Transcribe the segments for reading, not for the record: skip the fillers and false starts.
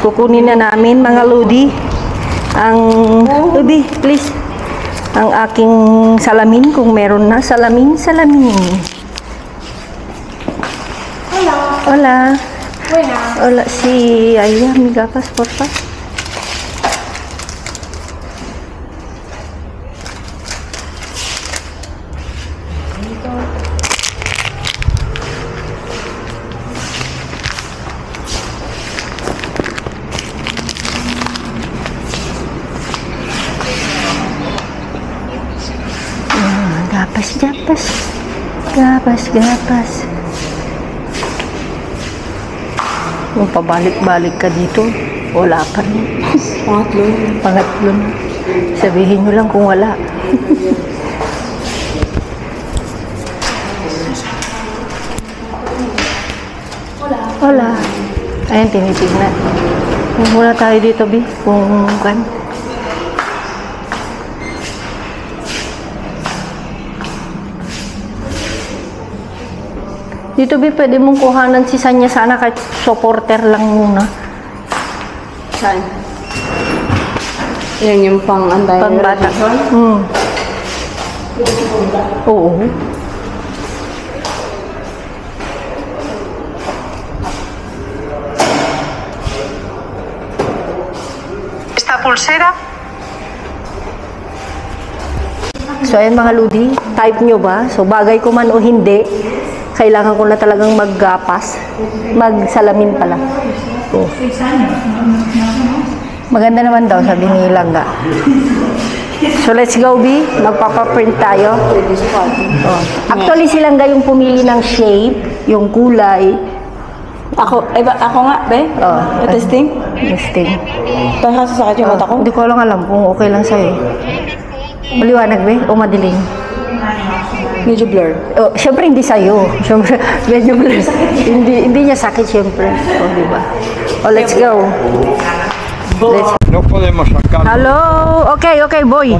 kukunin na namin mga lodi ang Ubi, please, ang aking salamin kung meron na salamin. Hola. Hola, si Aya, amiga, porfa. Gapas. Kung pabalik-balik ka dito, wala pa rin. Pangatlo na. Sabihin nyo lang kung wala. Wala. Ayan, tinitignan. Kung muna tayo dito, Bi. Kung kan. Dito, Bi, pwede mong kuhanan si Sanya sana kahit supporter lang muna. Saan? Yan yung pang-antay. Pang-bata. Oo. Esta pulsera. So, ayan mga ludi, type nyo ba? So, bagay ko man o hindi, kailangan ko na talagang maggapas. Magsalamin pala. Oh. Maganda naman daw, sabi ni Langga. So, let's go, B. Magpapaprint tayo. Oh. Actually, si Langga yung pumili ng shape, yung kulay. Ako nga, be? Oh. Testing? Testing. Parang sasakit yung mata ko. Hindi ko lang alam kung okay lang sa'yo. Maliwanag, be? O madilim? Medyo blur. Oh, syempre hindi sa'yo. Syempre, medyo blur. hindi niya sakit, syempre. Oh, diba? Oh, let's go. No podemos sacar. Hello? Okay, boy.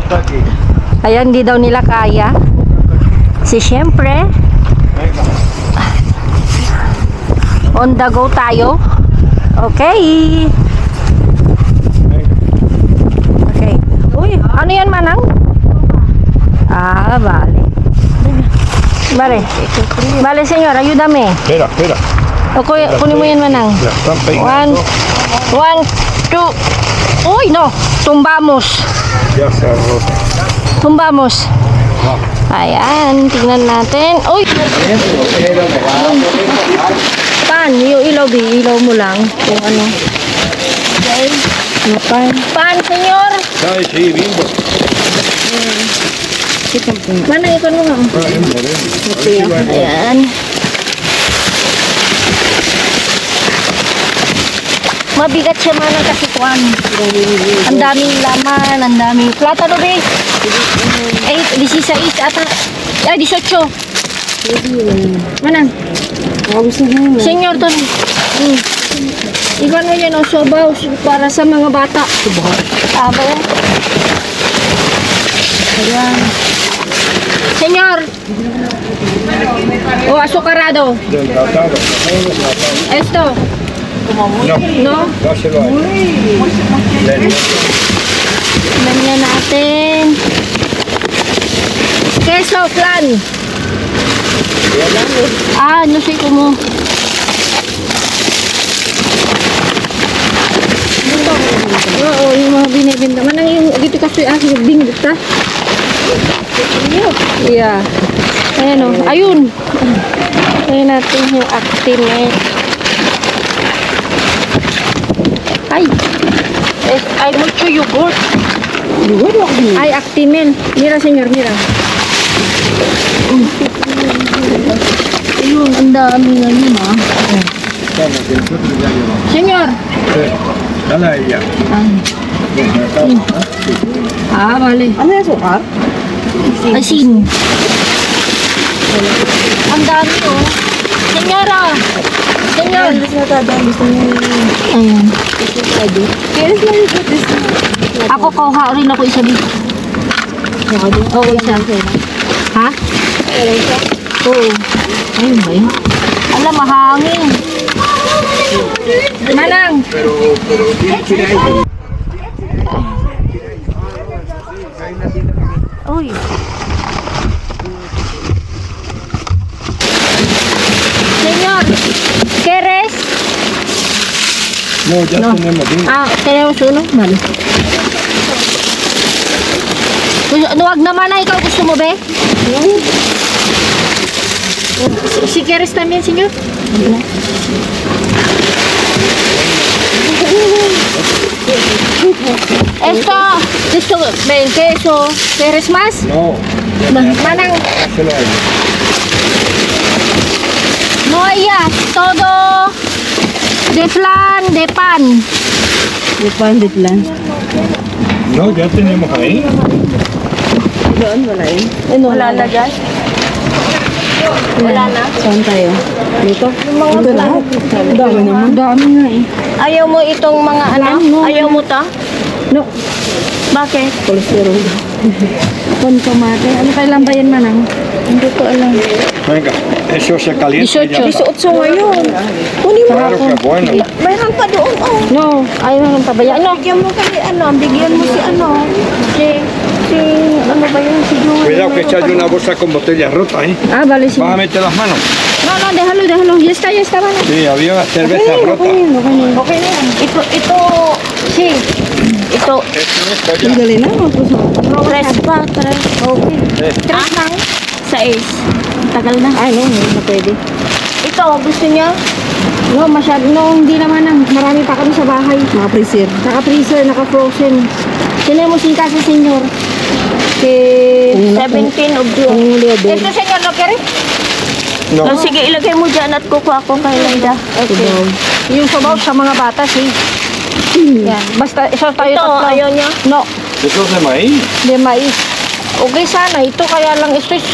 Ayan, hindi daw nila kaya. Syempre, on the go tayo. Okay. Uy, ano yan, Manang? Vale. Vale, señor, ayúdame. Espera. Okay, kunin mo yan, Manang. One, two. Uy, no. Tumbamos. Ya se ha roto. Tumbamos. Ayan, tingnan natin. Uy! Pan, yung ilaw, ilaw mo lang. Kung ano. Okay. Pan, senyor. Ay, sí, bimbo. Mana, ikon mo nga. Ayan. Mabigat siya man ang kasikuan. Ang daming laman, ang daming platano, be. 16 ata. Ay, 18. Manang. Senyor, to. Iban mo yan, o sobaw para sa mga bata. Ba yan? Ayan. Senyor. O, azucarado. Esto. No? Dáselo ahí. Tignan natin. Queso flan. No sé cómo. Oo, yung mga binibinta. Manang yung dito kasi binibinta ta. Yeah. Ayan o. Ayun. Ayan natin yung Actimel. Ay, mucho yogurt. Ay, Actimel. Mira, senyor, mira. Ayun, ang dami ngayon, ha. Senyor. Dale a ella. Vale. Ano yung sukar? Asin. Ang dami, oh. Senyora. Senyor. Gusto niya yung... Ayan. Kailan lang yung this? Ako, kauha rin ako isa dito. Oo, isa. Ha? Oo. Ayun ba yun? Alam, mahangin. Manang! Uy! Señor, ¿quieres? No, ya tenemos uno. Ah, tenemos uno? Vale. Wag naman na ikaw gusto mo, be? Si quieres también, señor? Esto, ven, queso. ¿Quieres más? No, Manang, se lo hay. no ya, todo de flan, de pan. Di pandit lang. No, ya tenemos ahí. Doon, wala yun. Wala na dyan? Wala na? Saan tayo? Dito? Ito lahat. Dami naman. Dami nga eh. Ayaw mo itong mga ano? Ayaw mo ta? No. Bakit? Kolesterol. Con tomate. Ano kailan ba yan, Manang? Hindi ko alam. Venga, eso se calienta. y ya 18. está. 18 ngayon. Kunin mo. Claro que bueno. Mayroon pa doon, oh. No, ayaw nang pabaya. Ano? Bigyan mo kami, bigyan mo si ano ba yun, si Julie. Cuidado que echas una bolsa con botellas rotas, ¿eh? Ah, vale, sí. ¿Vas a meter las manos? No, déjalo. Ya está, Manang. Sí, había cerveza rota. Okay na yan. Ito, si. Ito, Esto ya. Dali na, tres pa, tres. Okay. Tres lang. Sais. Tagal na. Ay, no, hindi na pwede. Ito, gusto niya? No, masyado. No, hindi naman. Marami pa kami sa bahay. Mga freezer. Naka-freezer, naka-frozen. Tenemos en casa, señor. Que 17 of June. Ito, señor, no quiere? No. Oh, sige, ilagay mo dyan at kukuha ko kay Laida. Okay. Yung sabaw sa mga bata, eh. Yan. Basta, isa tayo Ito, tatlo. ayaw niya? No, Eso es de maíz. de mais. Okay sana, ito kaya lang ito is,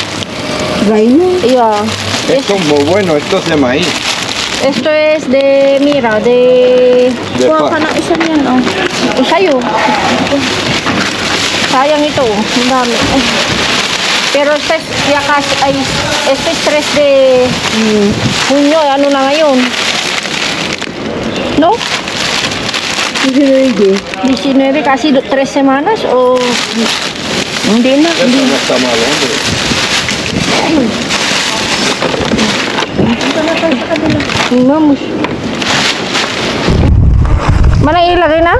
Dry na. yeah. Esto es muy bueno, esto es de maíz. Esto es de, mira, de... De Kuha ka pa. ng isa niyan, oh. Sa'yo. Sayang ito, oh. Ang dami. Ay. Pero este es, yakas, ay, este es 3 de Junyo, ano na ngayon? No? 19 kasi 3 semanas o hindi na, Eso no está mal, hombre. Vamos. Mana ilagay na?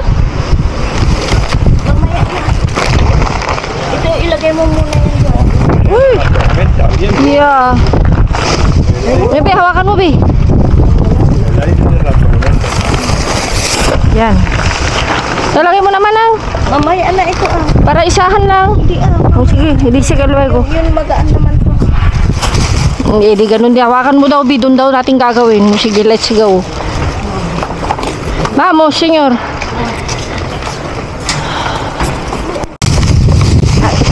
Ito, ilagay mo muna yan dyan. Uy! Venta, bien. Yeah. Bebe, hawakan mo, Be. El aire de la tormenta. Yan. Lalagay mo naman ang Mamaya na ito, para isahan lang. Hindi, Oh, sige, hindi sige luego. Yun, magaan naman to. Hindi, di ganun. Di hawakan mo daw, Be. Doon daw natin gagawin. Sige, let's go. Vamos, señor.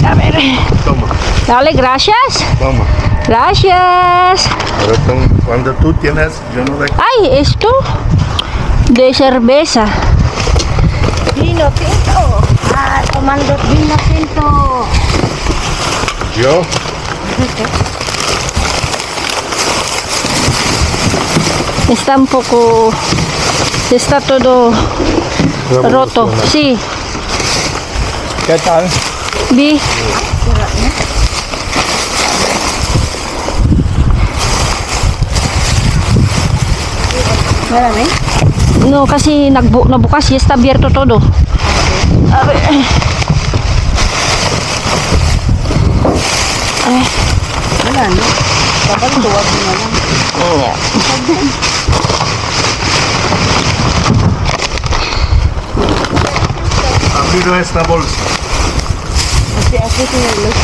A ver. Toma, Dale, gracias. toma. Gracias. Pero cuando tú tienes, yo no de... Ay, esto de cerveza. Vino tinto. Tomando vino tinto. Yo, Está un poco, está todo roto. Sí, ¿qué tal? vi. Marami? No, kasi nabukas y está abierto todo. A ver. Ay, Wala, no? Papagtuwag mo na lang. Abrido esta bolsa. Kasi sinulog.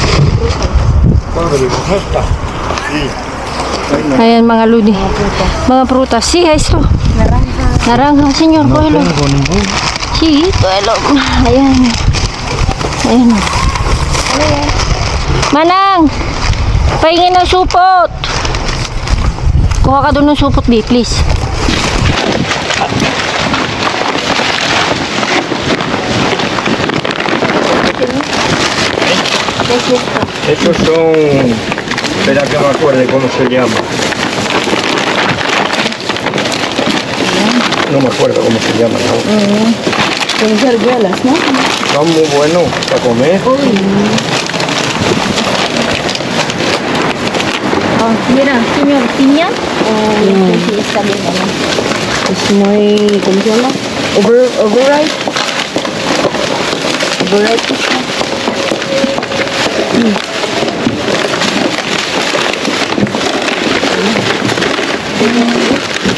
Padre, esta. Sí. ayan mga ludi. Mga prutas. Sí, esto. Naranja. Naranja, señor. Kuelo. ningún. Sí, kuelo. Ayan. Ayan. Manang! Pahingin ng supot. Kuha ka doon ng supot, B, please. Estos son... Espera que me acuerde cómo se llama. No me acuerdo cómo se llaman. ¿No? Con garguelas, ¿no? Son muy buenos para comer. Oh, mira, señor, piña. Sí, está bien, ano. Es muy, ¿cómo se llama? Overripe. Overripe po siya.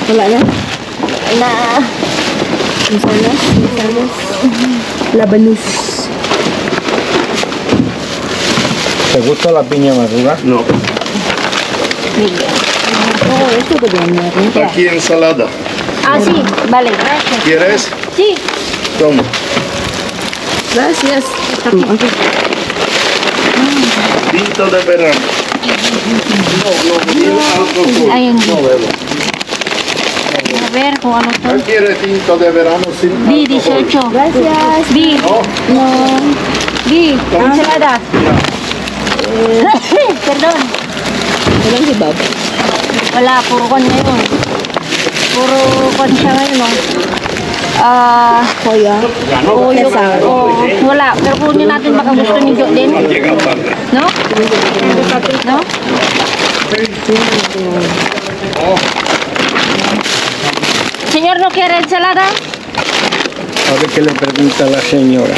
Wala na? Na, Misalas. Labanus. ¿Te gusta la piña madura? No. Oh, ito ba din meron? Aquí ensalada. ah, sí, vale, gracias. ¿Quieres? Sí, Toma. Gracias. Tinto de verano. No, ayun. no bebo. A ver kung ano to. ¿Quién quiere tinto de verano sin B, alcohol? 18. Gracias. B, No. B, ensalada. Perdón. Walang si Bob. Wala, puro kon ngayon. Puro kon siya ngayon, no? Ah, Kuya. o yung, wala. Pero kunin natin baka gusto ni Jo din. Llega tarde. No? No? Señor, ¿no quiere ensalada? A ver qué le pregunta la señora.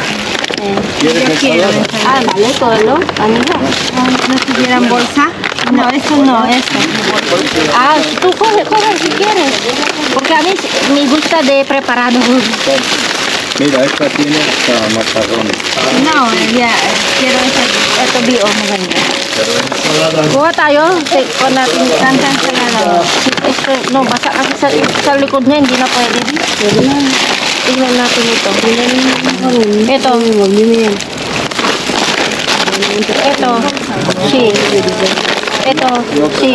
¿Quieres ensalada? Ah, vale, todo. Amiga. ¿No tuvieran bolsa? No, eso no, eso. Ah, tú coge si quieres. Porque a mí me gusta de preparado. Mira, esta tiene hasta macarrones. No, ya, quiero ito bio, maganda. Pero ensalada Kuha tayo, kung natin kankan sa lalo. Ito, no, basa kasi sa likod niya, hindi na pwede. Pwede na. Tingnan natin ito. Ito, Huwag niyo na yan. ito, si. Ito, si.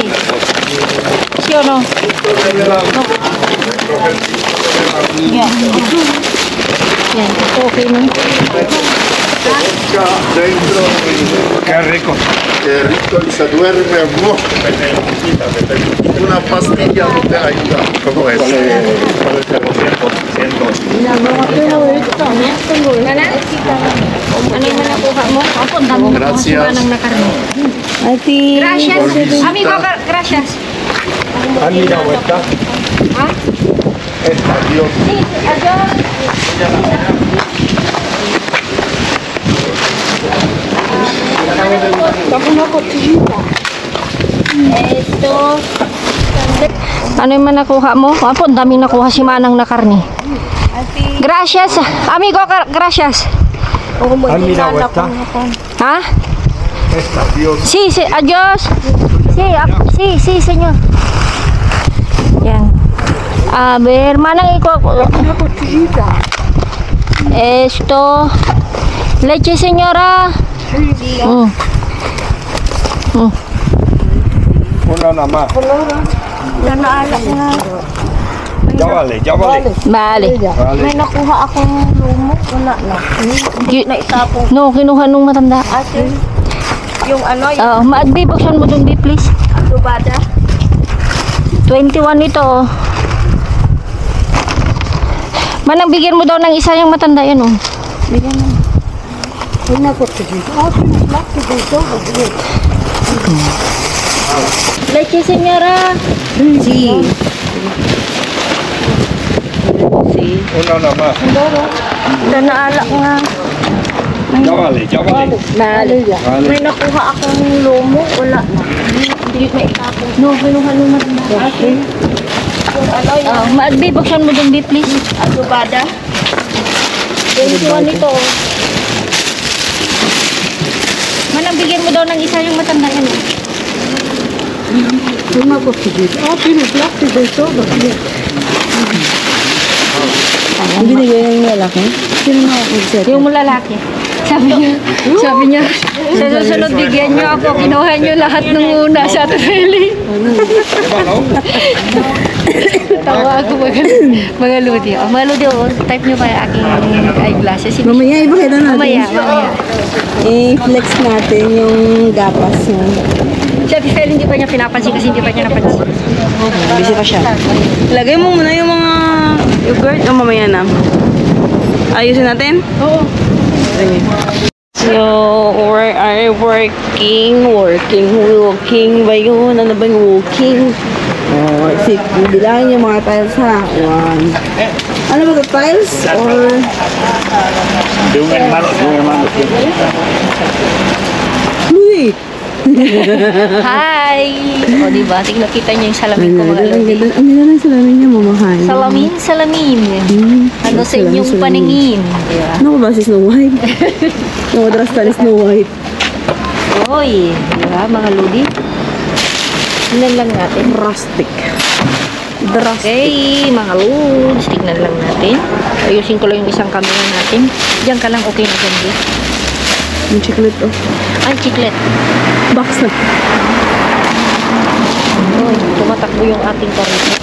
Si o no? No. Yan. Yan, okay na. dentro. Qué rico. Qué rico y se duerme mucho. Una pastilla no te ayuda. ¿Cómo es? ¿Cuál es el 100%? Ano yung nakuha mo? Ako, ang dami nakuha si Gracias. Manang na karne. Ate. Gracias. Amigo, gracias. ¿Han mirado esta? ¿Ah? Esta, Dios. Sí, adiós. Ito. Ano yung nakuha mo? Apo, ang daming nakuha si Manang na karne. Gracias. Amigo, gracias. ¿Han mirado esta? Ha? Esta, Dios. Sí, sí, adiós. Sí, señor. Yan. A ver, Manang, esto. Leche, señora. Una nada más. Ya vale, ya vale. Vale. Vale. Nakuha akong lumok. Wala na. No, kinuha nung matanda. Ate. Yung ano, yung Maagbi, buksan mo dun, B, please. adobada. 21 ito, oh. Manang, bigyan mo daw ng isa yung matanda yan, oh. Bigyan mo. Huwag na ko ito dito. Pinag-lock ko dito. Leche, señora. Si. Una nada más. Naalak nga. Ya vale, ya vale. Vale. Vale. May nakuha akong lumok. Wala na. Hindi na itapon. No, kinuha nung matanda. Ate. Yung ano, yung Maagbi, buksan mo dun, B, please. adobada. 21 ito, oh. Manang, bigyan mo daw ng isa yung matanda yan, oh. Huwag na ko ito dito. Pinag-lock ko dito. Hindi na ganyan yung lalaki? Sino na ako set? Yung lalaki. Sabi niya, sa susunod bigyan niyo ako, kinuha niyo lahat ng una sa trailing. Tawa ako mga ludi. Oh, mga ludi, oh, type niyo ba yung aking eyeglasses? Mamaya, ipakita natin. Mamaya. I-flex natin yung gapas niya. Si Ate Fel, hindi pa niya pinapansin kasi hindi pa niya napansin. Busy pa siya. Lagay mo muna yung mga Yogurt? O mamaya na. Ayusin natin? Oo. So, we are working ba yun? Ano ba yung walking? Oh, bilangin yung mga tiles ha. 1. Ano ba ito, tiles? Or... Uy! Hi! O, diba? Tingnan kita niyo yung salamin ko, mga lodi. Ang ganda ng salamin niya, mamahal. Salamin. Ano sa inyong paningin? Diba? Ano ko ba si Snow White? Namadras ka ni Snow White. Oy, diba, mga lodi? Tingnan lang natin. Rustic. Okay, mga lods, tignan lang natin. Ayusin ko lang yung isang camera natin. Diyan ka lang, okay na dyan, di? Yung chiclet, oh. Ay, chiclet. Box na. Oy, tumatakbo yung ating karito.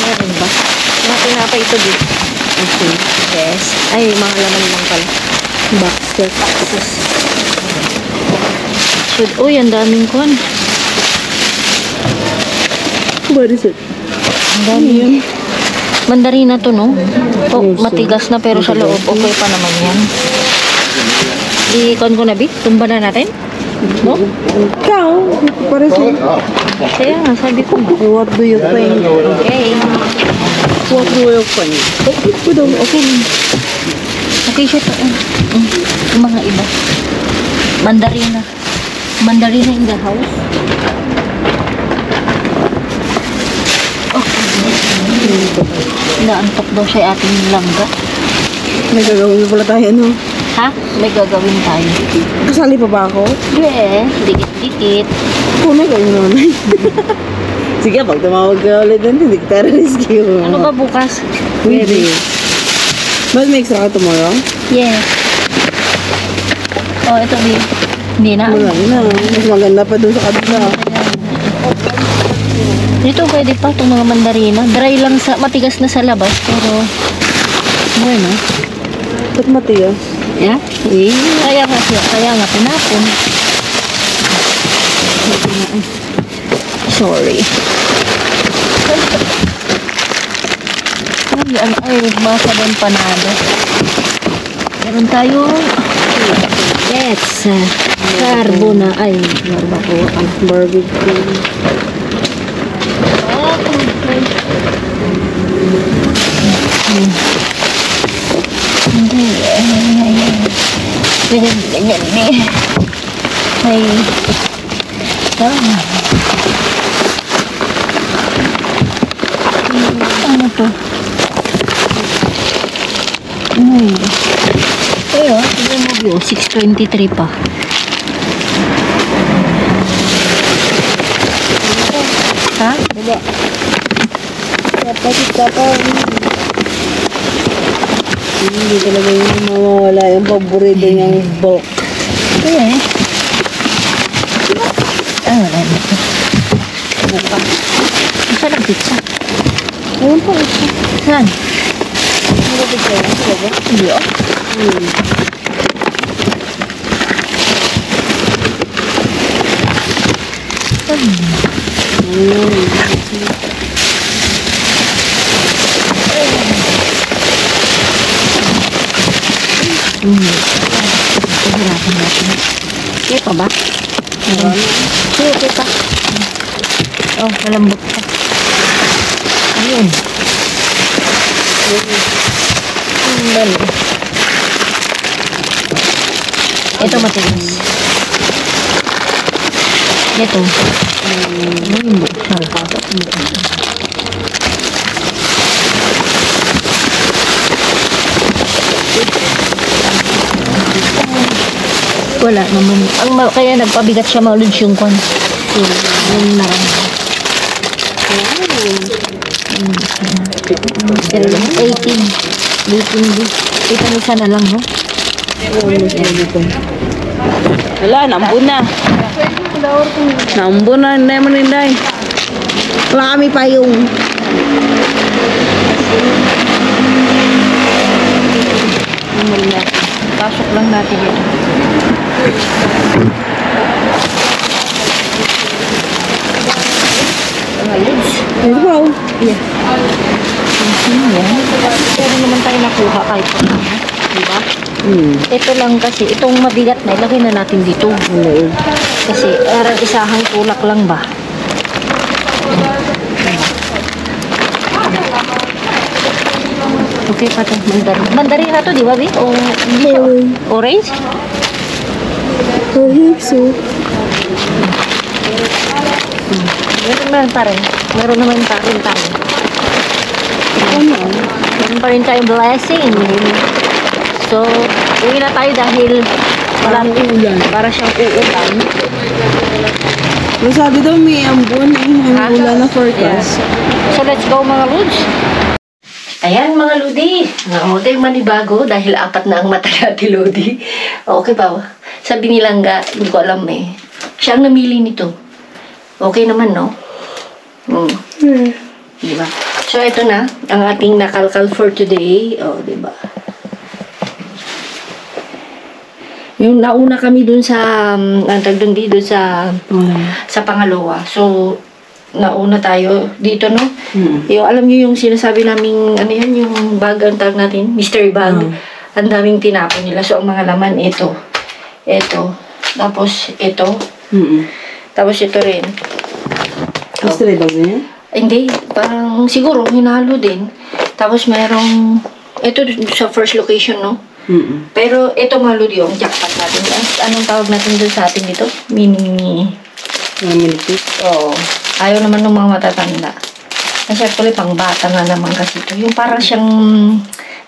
Meron ba? Natin na pa ito, di? Okay. Yes. Ay, mga laman lang pala. Boxes. Uy, ang daming kon. What is it? Ang dami yun. Mandarina to, no? Oh, matigas na pero sa loob. Okay pa naman yan. I-con ko na, Bi? Tumba na natin? No? Ikaw? Para siya. Kaya nga, sabi ko nga. What do you think? Okay. What do you think? Okay. Okay siya to. Yung mga iba. Mandarina. Mandarina in the house. Naantok daw siya ating langga. May gagawin na pala tayo, no? Ha? May gagawin tayo. Kasali pa ba ako? Yeah, dikit-dikit. Oo, may gawin naman. Sige, pag tumawag ka ulit doon, hindi kita rescue. Ano ba bukas? Pwede. Mas may extra ka tomorrow? Yeah. Oh, ito din. Hindi na. Wala na. Mas maganda pa doon sa kabila. Dito pwede pa itong mga mandarina. Dry lang sa, matigas na sa labas, pero bueno. Ba't matigas? Yeah? Eh, kaya nga pinapon. Sorry. Ay, masa din panado. Meron tayo. Let's carbona. Ay, barbacoa. Barbecue. Hindi. Ganyan eh. Ay. Ano to? Ay. Ayo, tignan mo view. 6:23 pa. Ha? Diba? Dapat. Hindi talaga yung mawawala yung paborito niyang bulk. Eh. Wala dito. Saan ang pizza? Ayun pa ito. Saan? Ano ba ito? Hindi oh. Pahirapan natin. Okay pa ba? Okay pa. Oh, malambot pa. Ayun. Dali. Ito matigas. Ito. Malambot siya. Wala naman. Kaya nagpabigat siya maulod yung kwan. Yung narang. 18. Ito isa na lang, no? Wala, nambun na. Nambun na, hindi mo ninday. Wala kami payong. Pasok lang natin yun. Ngayon. Wow. Yeah. Pero naman tayo nakuha kahit pa na. Diba? Ito lang kasi, itong mabigat na, ilagay na natin dito. Kasi, arang isahang tulak lang ba? Okay pa ito, mandarin. Mandarin na to, di ba, Bi? O, hindi siya. Orange? I hope so. Meron naman pa rin. Meron naman pa rin tayo. Meron pa rin tayong blessing. So, uwi na tayo dahil walang ulan. Para siyang uulan. Masabi daw may ambon. Ha? Ang ulan na forecast. So, let's go mga Lods. Ayan mga Lodi. Ito yung manibago dahil 4 na ang mata ni Ate Lodi. Okay pa. Sabi ni Langga, hindi ko alam eh. Siya ang namili nito. Okay naman, no? Diba? So, ito na. Ang ating nakalkal for today. Diba? Yung nauna kami dun sa, sa pangalawa. So, nauna tayo dito, no? Yung, alam nyo yung sinasabi naming, ano yan, yung bag, ang tawag natin, mystery bag. Ang daming tinapon nila. So, ang mga laman, ito. Tapos, ito. Tapos, ito rin. Mystery bag na yan? Hindi, parang siguro, hinalo din. Tapos, merong, ito sa first location, no? Pero, ito mga Lodi, yung jackpot natin. Anong tawag natin dun sa atin dito? Mini. Oo. Ayaw naman ng mga matatanda. Kasi actually, pang bata nga naman kasi ito. Yung parang siyang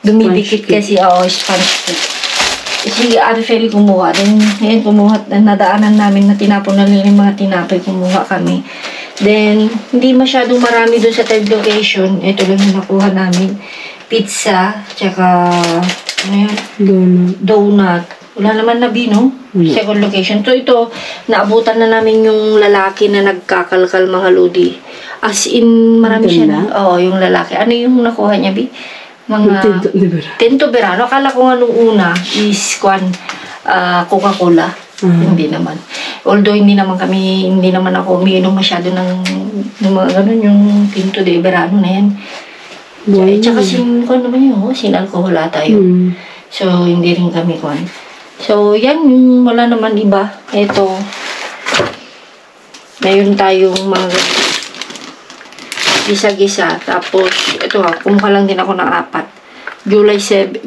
dumidikit kasi, sponge cake. Si Ate Feli kumuha. Then, ngayon kumuha, nadaanan namin na tinapon na rin yung mga tinapay. Kumuha kami. Then, hindi masyadong marami doon sa third location. Ito lang yung nakuha namin. Pizza, tsaka, ano yan? Donut. Wala naman na bino. Second location. So, ito, naabutan na namin yung lalaki na nagkakalkal mga Lodi. As in, marami siya na. Oo, yung lalaki. Ano yung nakuha niya, Bi? Mga Tinto Verano. Akala ko nga nung una is Coca-Cola. Hindi naman. Although hindi naman ako umiinom masyado ng mga ganun, yung Tinto de Verano na yan. Tsaka sin-alcohola tayo. So, hindi rin kami So, yan, wala naman iba. Ito, mayroon tayong mga gisa-gisa. Tapos, ito kumuha lang din ako ng 4.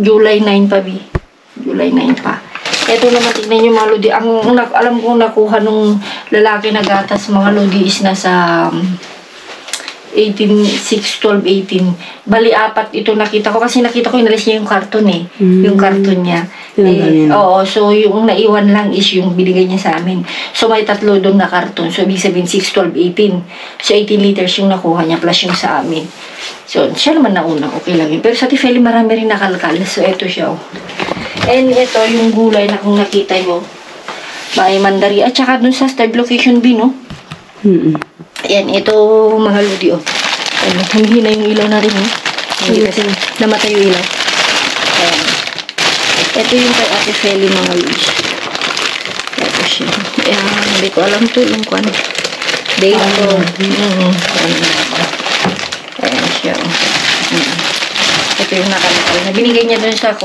July 9 pa, Bi. July 9 pa. Ito naman, tignan nyo mga Lodi. Alam kong nakuha nung lalaki na gatas mga Lodi is nasa 6, 12, 18. Bali, 4 ito nakita ko. Kasi nakita ko inalis niya yung karton eh. Yung karton niya. Oo, so yung naiwan lang is yung binigay niya sa amin. So may 3 doon na karton. So ibig sabihin 6, 12, 18. So 18 liters yung nakuha niya plus yung sa amin. So siya naman nauna. Okay lang yun. Pero sa Tifeli marami rin nakalkal. So ito siya. And ito yung gulay na kung nakita nyo. May mandari. At saka dun sa third location B, no? Ayan, ito mga Lodi, Ayan, humihina yung ilaw natin, Hindi kasi namatay yung ilaw. Ayan. Ito yung kay Ate Feli, mga Lodi. Ito siya. Ayan, hindi ko alam to yung date ko. Ayan siya, Ito yung nakalakal. Binigay niya dun sa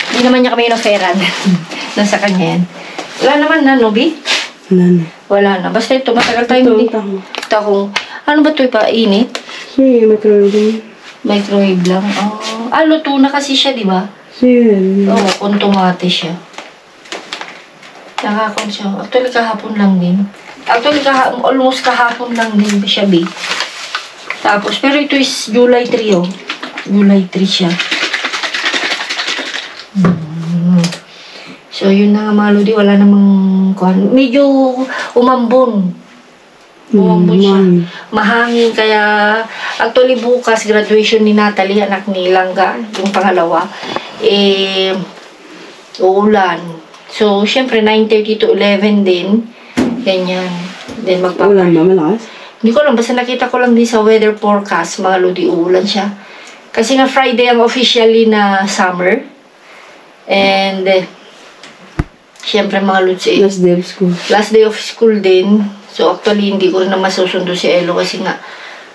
hindi naman niya kami inoferan. Dun sa kanya yan. Wala naman na, Nobi? Wala na. Basta ito, matagal tayong hindi. Tahong. Ano ba ito? Ipainit? Microwave. Microwave lang. Luto na kasi siya, di ba? Oo, kung tomate siya. Nakakon siya. Actually, kahapon lang din. Almost kahapon lang din siya, B. Tapos, pero ito is July 3, July 3 siya. So, yun na nga mga Lodi, wala namang medyo umambon. Umambon siya. Mahangin, kaya actually bukas, graduation ni Natalie, anak ni Langga, yung pangalawa, uulan. So, syempre, 9:30 to 11 din. Ganyan. Then, Ulan ba, malakas? Hindi ko lang, basta nakita ko lang din sa weather forecast, mga Lodi, uulan siya. Kasi nga Friday ang officially na summer. And, Siyempre mga Lods eh. Last day of school. Last day of school din. So actually, hindi ko rin na masusundo si Elo kasi nga,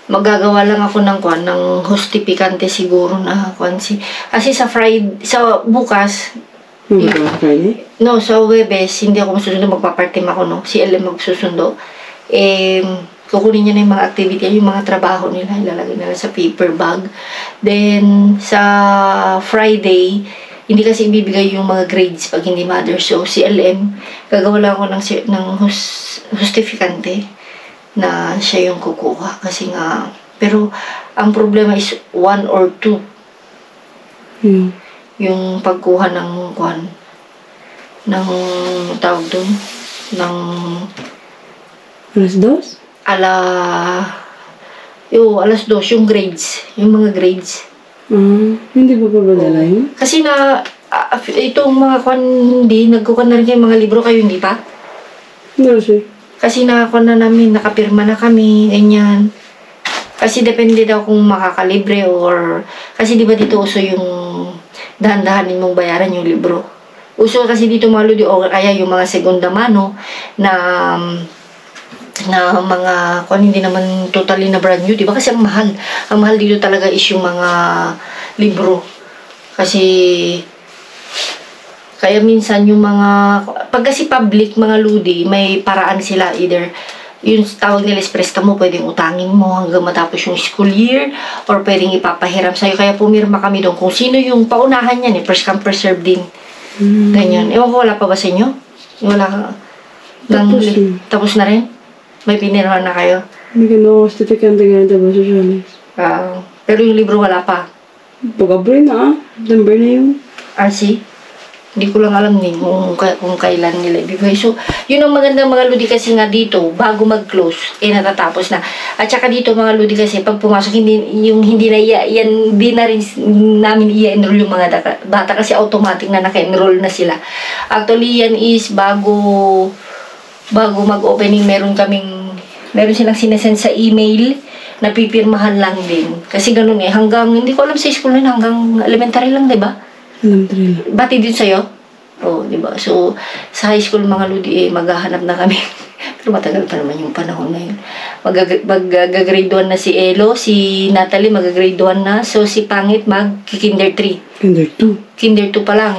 magagawa lang ako ng justifikante siguro na kasi sa Friday, sa bukas, Friday? no, sa Webes, hindi ako masusundo, magpa-part-time ako, no? Si LM magsusundo. Kukunin niya na yung mga activity, yung mga trabaho nila, ilalagay nila sa paper bag. Then, sa Friday, hindi kasi ibibigay yung mga grades pag hindi mother. So, si LM, gagawa lang ako ng justifikante na siya yung kukuha. Kasi nga, pero, ang problema is 1 or 2. Yung pagkuha ng tawag doon, ng alas 2 yung grades, yung mga grades. Hindi ba papadala yun? Kasi itong mga hindi, nagkukuha na rin kayo mga libro, kayo hindi pa? No, sir. Kasi nakakuha na namin, nakapirma na kami, ganyan. Kasi depende daw kung makakalibre or, kasi di ba dito uso yung dahan-dahanin mong bayaran yung libro. Uso kasi dito mga Lodi, o kaya yung mga segunda mano na mga hindi naman totally na brand new, di ba? Kasi ang mahal dito talaga is yung mga libro. Kasi kaya minsan yung pag kasi public mga Lodi, may paraan sila, either yung tawag nila presta mo, pwedeng utangin mo hanggang matapos yung school year or pwedeng ipapahiram sa'yo. Kaya pumirma kami doon kung sino yung paunahan yan, first come first serve din. Ganyan. Ewan ko, wala pa ba sa inyo? Wala ka? Tapos na rin? May pinirma na kayo? May justifikante ganito ba sa Jones? Pero yung libro wala pa? Pag-abray na Number na yun. RC? Hindi ko lang alam din kung kailan nila ibigay. So, yun ang magandang mga Lodi kasi nga dito, bago mag-close, natatapos na. At saka dito mga Lodi kasi, pag pumasok, hindi na rin namin i-enroll yung mga bata kasi automatic na naka-enroll na sila. Actually, yan is bago mag-opening, meron silang sinesend sa email, napipirmahan lang din. Kasi ganun hanggang, hindi ko alam sa school na hanggang elementary lang, diba? Bati din sa'yo? Oo, diba? So, sa high school mga Lodi, maghahanap na kami. Pero matagal pa naman yung panahon na yun. Mag-grade 1 na si Elo, si Natalie mag-grade 1 na. So, si Pangit mag-kinder 3. Kinder 2. Kinder 2 pa lang.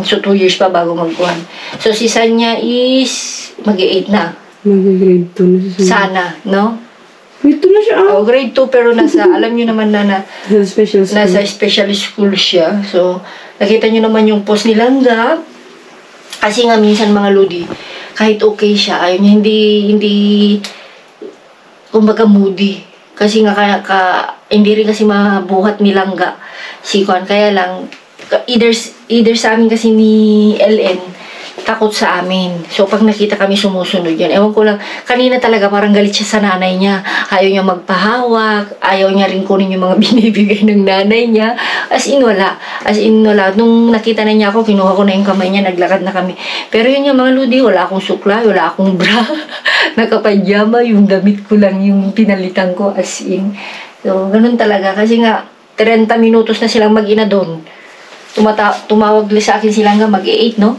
So, 2 years pa bago magkuhan. So, si Sanya is mag-8 na. Mag-grade 2 na si Sanya. Sana, no? Grade 2 na siya. Grade 2 pero alam nyo naman nasa special school siya. So, nakita nyo naman yung post ni Langga. Kasi nga minsan mga Lodi, kahit okay siya, ayaw niya, hindi kumbaga moody. Kasi nga hindi rin kasi mabuhat ni Langga si Juan. Kaya lang, either sa amin kasi ni LN, takot sa amin. So, pag nakita kami sumusunod yan, ewan ko lang, kanina talaga parang galit siya sa nanay niya. Ayaw niya magpahawak, ayaw niya rin kunin yung mga binibigay ng nanay niya. As in, wala. Nung nakita na niya ako, kinuha ko na yung kamay niya, naglakad na kami. Pero yun yung mga Lodi, wala akong suklay, wala akong bra. Nakapajama, yung damit ko lang, yung pinalitan ko, as in. So, ganun talaga. Kasi nga, 30 minutos na silang mag-ina doon. Tumawag sa akin sila nga mag-8, no?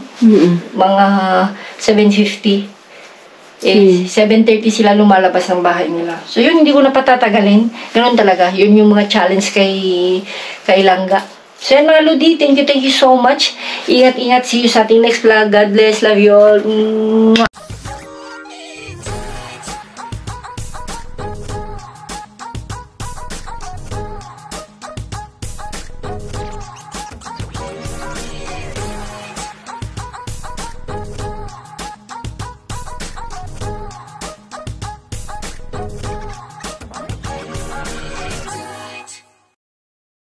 Mga 7:50. 7:30 sila lumalabas ng bahay nila. So, yun, hindi ko na patatagalin. Ganun talaga. Yun yung mga challenge kay Langga. So, yan mga Lodi, thank you so much. Ingat-ingat. See you sa ating next vlog. God bless. Love you all.